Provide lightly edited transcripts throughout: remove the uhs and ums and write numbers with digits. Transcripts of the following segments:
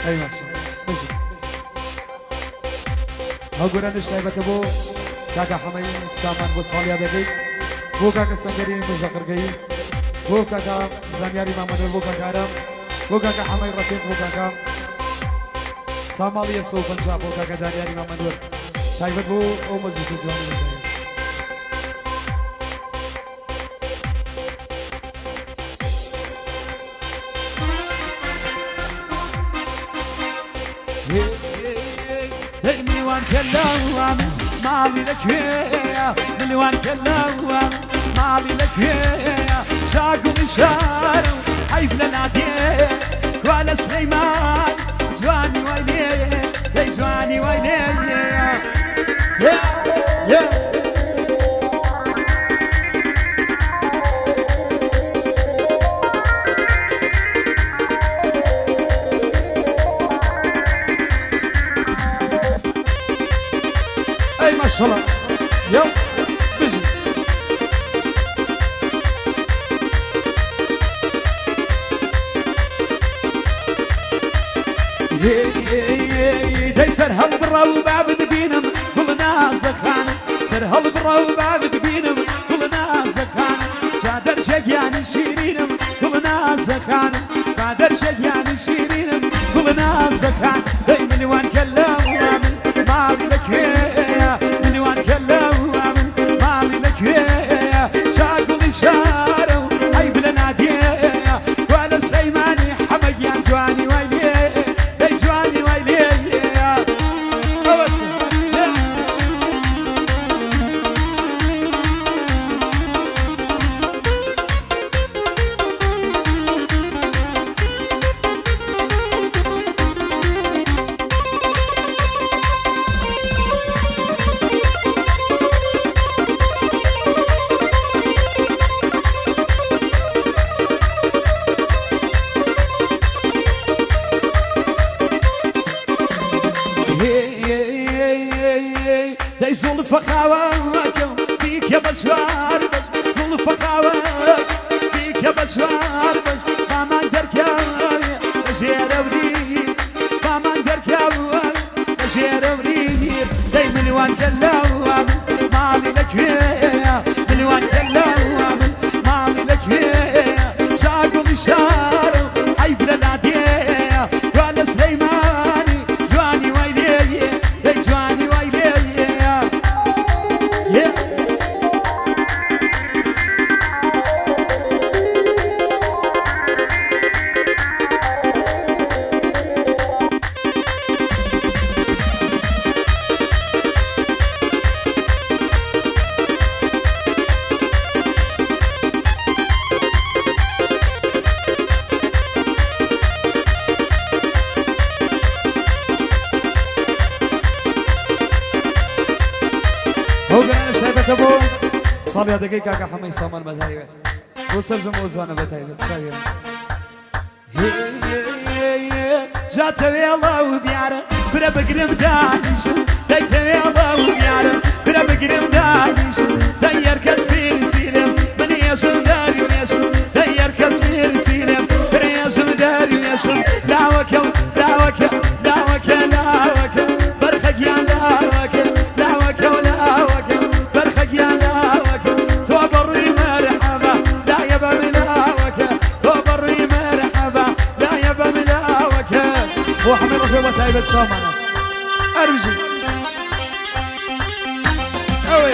اي ما شاء الله هاگورا نشتایبت بو کاکا حمید سامان بو سالیا دقی بو کاکا سنگری مزخر گئی بو کاکا زانیاری محمد بو کاکا رام بو کاکا حمید رفیق بو کاکا سامالی سو پنجاب بو کاکا زانیاری محمد تایبت بو او مجلس جوانی مليون كلام مالي لك يا مليون كلام مالي لك يا شاقوا إشارة حيف لناديه ولا سليمان جواني ويلي يا جواني ويلي يا يا الصلاة يلا بزي دي سرهل بالروبة بدبينم كلنا زخانة سرهل بالروبة بدبينم كلنا زخانة جادر شقيان شيرينم كلنا زخانة جادر شقيان شيرينم كلنا زخانة دي مليون كلام ما لك يا مليون كلام ما لك يا شاقوا الإشارة هاي بلناديه ولا سليماني حمد يا جواني ويلي يا جواني ويلي داي زول فخاواتكم فيك يا بشوار زول فخاوات فيك يا بشوار ما درك يا بشير وريد ما درك يا بشير وريد داي مليون كلام مالي لك يا مليون كلام مالي لك يا شاقوا بشارة هاي بلاديه ولا سليماني جواني ويلي يا جواني ويلي ابو صالح دقيقة كاكا حمي سامان مزايبت وسرجم وزانة بتايبت شاير جاتوي الله وبيعرف كنا بقرم دانش دايتوي الله وبيعرف كنا بقرم دانش داير كسبير سيلم من يسم داري ويسم داير كسبير سيلم من يسم داري ويسم دعوك دعوك دعوك دعوك برخك يا دعوك دعوك ودعوك برخك يا دعوك توبري مرحبا لا يبا ملاوك توبري مرحبا لا يبا ملاوك وحمد رفيق وتايبت شامانا أرجي أوي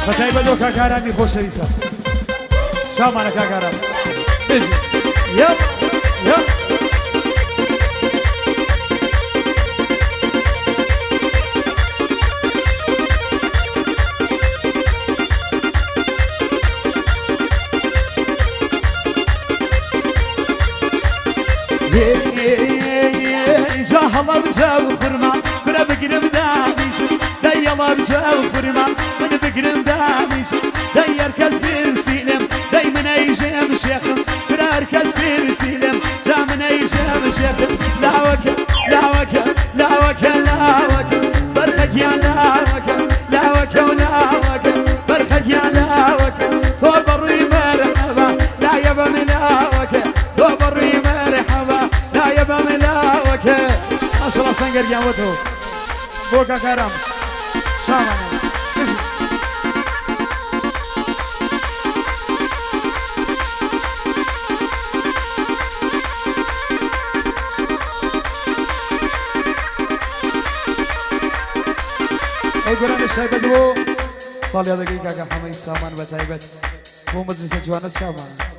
فتايبت وكاكاراني خوش ريسا شامانا كاكاران بيجي يب يب جاهلا بجاو خرمان كنا بقرب دانيش دايلا بجاو خرمان كنا بقرم دانيش داير كاس بيرسيلم دايما يجيم شيخم فرار كاس بيرسيلم جامنا يجيم شيخم لا وكل لا وكل لا وكل لا وكل برخك يا لا وكل لا وكل لا وكل برخك يا لا وكل توبري مرحبا لا يبا ملا وكل توبري مرحبا لا يبا ملا وكل ما شاء الله سنجر جاوته بوكا كرم شامنا گران شایبت بو سالی دقیقه که همه سامان بتایبت بو مدرسه جوانت شامان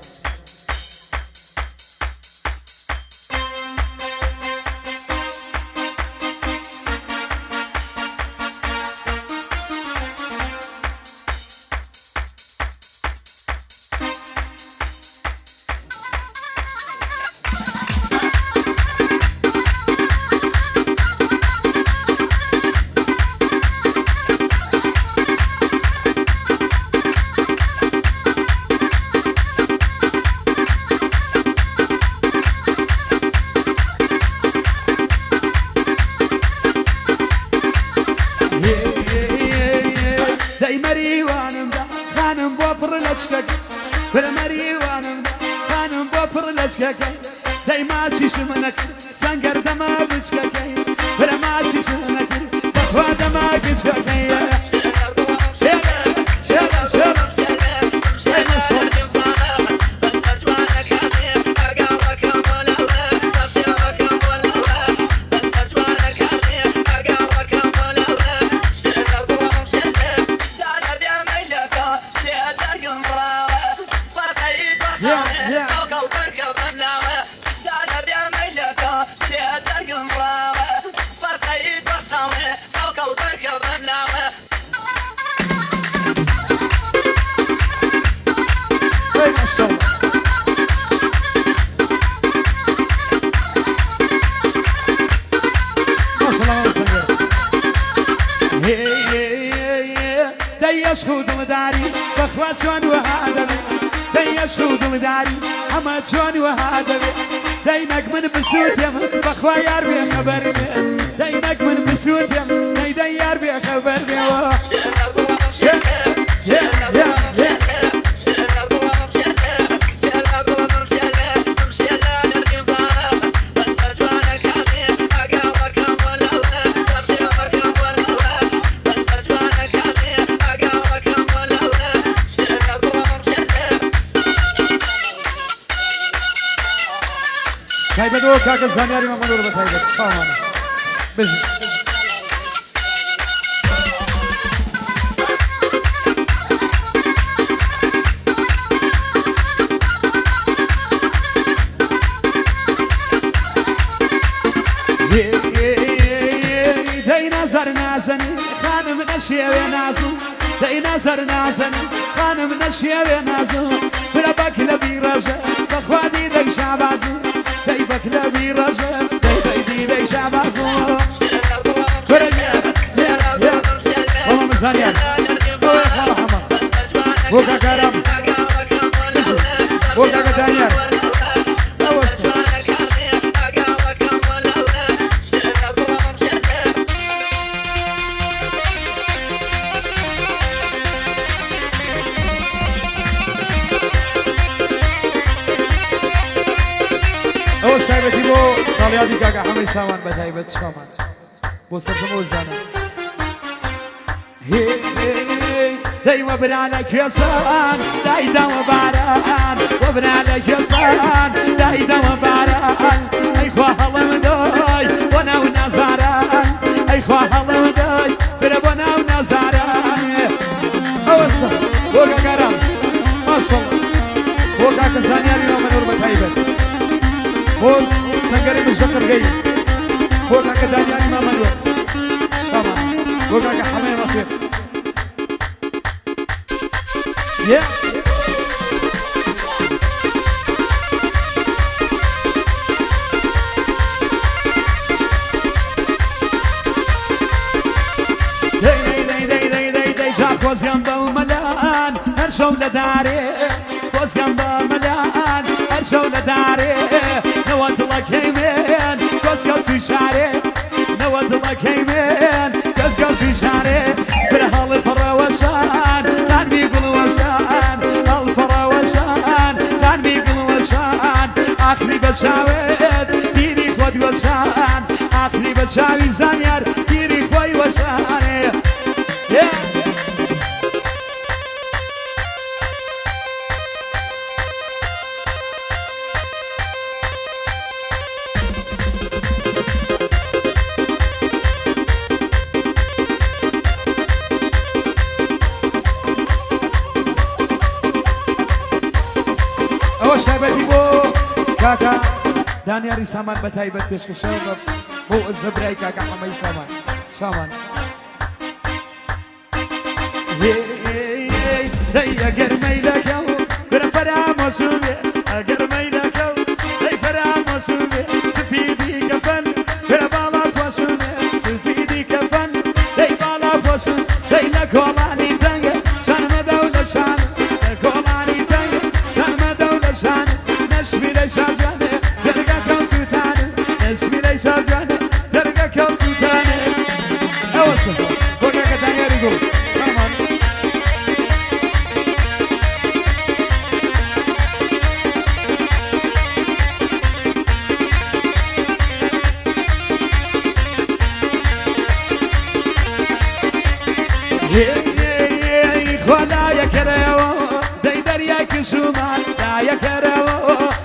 دای ماشی شمنک سنگر دما بچککی بر ماشی شمنک بخوا دما بچککی شر شر شر شر شلون وهذا داي شهود مداري اما شلون وهذا دايمك من بسوت يم بخوايار بي خبرني دايمك من بسوت يم دايار بي خبرني يا تایبت او کاک زنیاری من رو به تایبت شامانه بزن دای نظر نازنی خانم نشیوه نازو دای نظر نازنی خانم نشیوه نازو برا بکل بیراجه بخوادی دای شعبازو دای بکل بیراجه دای دی شعبازو برا بابا مزانیان بابا خاله حما بوکا کارم بوکا کدانیان اوسط او شایبتی بو سالیادی که همه سامان به تایبت شامان بو سرزمو زنه داي وبرالك يا صان داي دم باران وبرالك يا صان داي دم باران اي خواه مداي وانا ونزاران اي خواه مداي بربنا ونزاران اوسط بوكا كارم ما شاء الله بوكا كزانياري نوم نور بتايبت بول سنگري مشكر گئی بوكا كدانياري ما منور شامان بوكا كحمي مصير Yeah. خۆزگەم بە مەلان هەر شەو لە دارێ خۆزگەم بە مەلان هەر شەو لە دارێ نەوە دڵەکەی من کەسکەوت توی شارێ نەوە دڵەکەی من کەسکەوت توی شارێ برە هەڵی فڕەوەشان دانبی گوڵوەشان هەڵ فڕەوەشان دانبی گوڵوەشان ئاخری بە چاوێت دیری خۆت وەشان ئاخری بە چاوی زانیار دیری خۆی وەشانێ ئەوەش تایبەتی بۆ کاکە دانیاری سامان بە تایبەت پێشکەشەوە بۆ زەبرای کاکە حەمەی سامان ئەگەر مەیلەکەو برە فەرامۆسوبێ ئەگەر مەیلەکەو دەی فەرامۆسوبێ سپیدی کەفەن برە باڵا پۆسوبێ سپیدی کەفەن دەی باڵا پۆسو دەی لە کۆڵانی دەنگە شانمەدە و لە شان لە کۆڵانی دەنگە شانمەدە و لە شان نەشمیرەی شازوانێ جەرگەکە و سووتانێ نەشمیرەی شازوانێ جەرگەکە و سووتانێ ئەوەسە بۆ کاکە دانیاری گوڵ سامان خۆدایەکەرەوە دەی دەریای کشومان دایەکەرەوە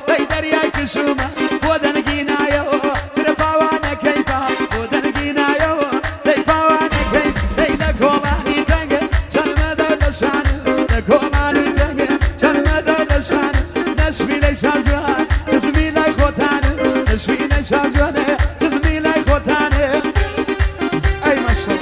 دەی دەریای کشومان بۆ دەنگی نایەوە برە پاوانەکەی پا بۆ دەنگی نایەوە دەی پاوانەکەی دەی لە کۆڵانی دەنگە چەرمەدە لەشان لە کۆڵانی دەنگە چەرمەدە لەشان نەشمی لەی شازوان دزمی لای خۆتانە نەشمی لەی شازوانێ دزمی لای خۆتانێ ئەی مەشەڵ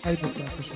ئەی دەسا خوش